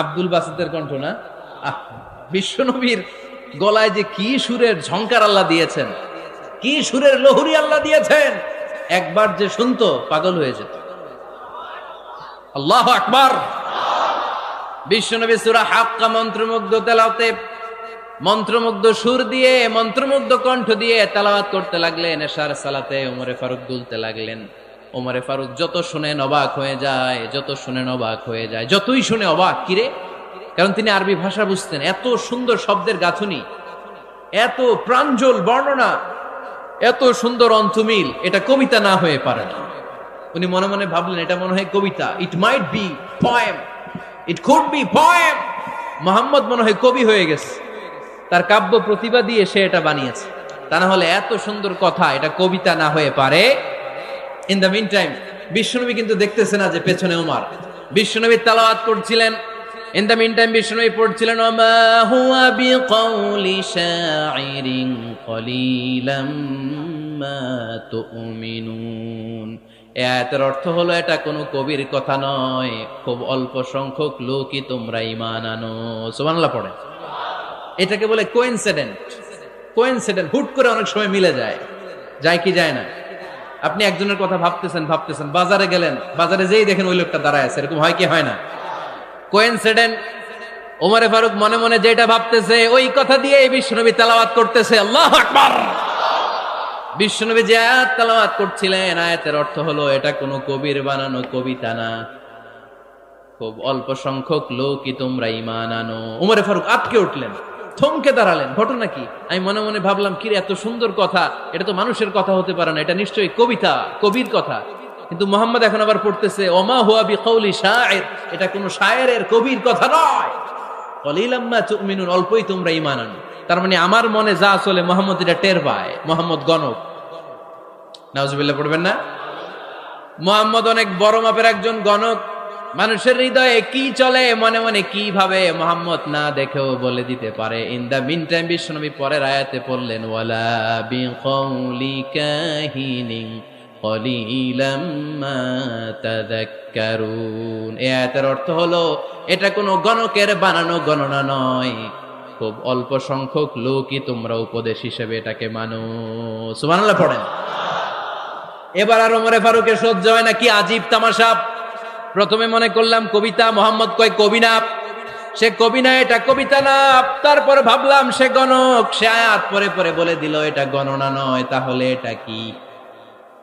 আব্দুল বাসিতের কণ্ঠ না? বিশ্বনবীর গলায় যে কি সুরের ঝংকার আল্লাহ দিয়েছেন, কি সুরের লহরী আল্লাহ দিয়েছেন, একবার যে শুনতো পাগল হয়ে যেত। আল্লাহু আকবার। বিশ্বনবী সূরা হাক্কা মন্ত্রমুগ্ধ তেলাওয়াতে, মন্ত্রমুগ্ধ সুর দিয়ে, মন্ত্রমুগ্ধ কণ্ঠ দিয়ে তেলাওয়াত করতে লাগলেন। এশার সালাতে ওমরে ফারুক দুলতে লাগলেন। ওমরে ফারুক যত শুনেন অবাক হয়ে যায়, যত শুনেন অবাক হয়ে যায়, যতই শুনে অবাক। কিরে? কারণ তিনি আরবি ভাষা বুঝতেন। এত সুন্দর শব্দের গাঁথুনি, এত প্রাঞ্জল বর্ণনা, এত সুন্দর অন্তমিল, এটা কবিতা না হয়ে পারে না। উনি মনে মনে ভাবলেন এটা মনে হয় কবিতা। It might be poem, it could be poem. Muhammad মনে হয় কবি হয়ে গেছে, তার কাব্য প্রতিভা দিয়ে সে এটা বানিয়েছে। তা না হলে এত সুন্দর কথা, এটা কবিতা না হয়ে পারে। ইন দ্য মিন টাইম বিশ্বনবী কিন্তু দেখতেছে না যে পেছনে ওমর। বিশ্বনবী তেলাওয়াত করছিলেন। ইন দ্য মিন টাইম বিশ্বনবী পড়ছিলেন ওমা হুয়া বিকাউলি শাইরিন কলিলাম মা তুমিনুন। এই আয়াতের অর্থ হলো এটা কোনো কবির কথা নয়, খুব অল্প সংখ্যক লোকই তোমরা ঈমান আনো। সুবহানাল্লাহ পড়ে। এটাকে বলে কোইন্সিডেন্ট। কোইন্সিডেন্ট, হুট করে অনেক সময় মিলে যায়। যায় কি যায় না? আপনি একজনের কথা ভাবতেছেন, বাজারে গেলেন, বাজারে যেই দেখেন ওই লোকটা দাঁড়ায় আছে, এরকম হয় কি হয় না? কোইন্সিডেন্ট। ওমরে ফারুক মনে মনে যেটা ভাবতেছে ওই কথা দিয়ে বিশ্বনবী তেলাওয়াত করতেছে। আল্লাহু আকবার। বিশ্বনবী যে আয়াত তেলাওয়াত করছিলেন, আয়াতের অর্থ হলো এটা কোনো কবির বানানো কবিতা না, খুব অল্প সংখ্যক লোকই তোমরা ঈমান আনো। ওমরে ফারুক আটকে উঠলেন, থমকে দাঁড়ালেন। ঘটনা কি? আমি মনে মনে ভাবলাম, কি রে, এত সুন্দর কথা, এটা তো মানুষের কথা হতে পারে না, এটা নিশ্চয়ই কবিতা, কবির কথা। কিন্তু মুহাম্মদ এখন আবার পড়তেছে ওমা হুয়া বিকাউলি শাইর, এটা কোনো শায়েরের, কবির কথা নয়। কলিলাম মা তুমিনুন, অল্পই তোমরা ঈমান আনো। তার মানে আমার মনে যা চলে মুহাম্মদ এটা টের পায়। মুহাম্মদ গণক। নাউজুবিল্লাহ পড়বেন না? মুহাম্মদ অনেক বড় মাপের একজন গণক। মানুষের হৃদয়ে কি চলে, মনে মনে কি ভাবে, মুহাম্মদ না দেখেও বলে দিতে পারে। ইন দা মিন টাইম বিশ্বনবী পরের আয়াতে পড়লেন ওয়ালা বিকাউলি কাহিনিন কলিলাম মা তাযাক্কারুন। এই আয়াতের অর্থ হলো এটা কোনো গণকের বানানো গণনা নয়, খুব অল্প সংখ্যক লোকই তোমরা উপদেশ হিসেবে এটাকে মানো। সুবহানাল্লাহ পড়েন। এবার আর ওমরে ফারুকের সহ্য হয় না। কি আজীব তামাশা! প্রথমে মনে করলাম কবিতা, মোহাম্মদ কয় কবি না, সে কবি না, এটা কবিতা না। তারপর ভাবলাম সে গণক, সে আয়াত পরে পরে বলে দিল এটা গণনা নয়। তাহলে এটা কি?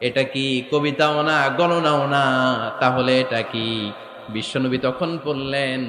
এটা কি কবিতাও না, গণনাও না, তাহলে এটা কি? বিশ্বনবী তখন বললেন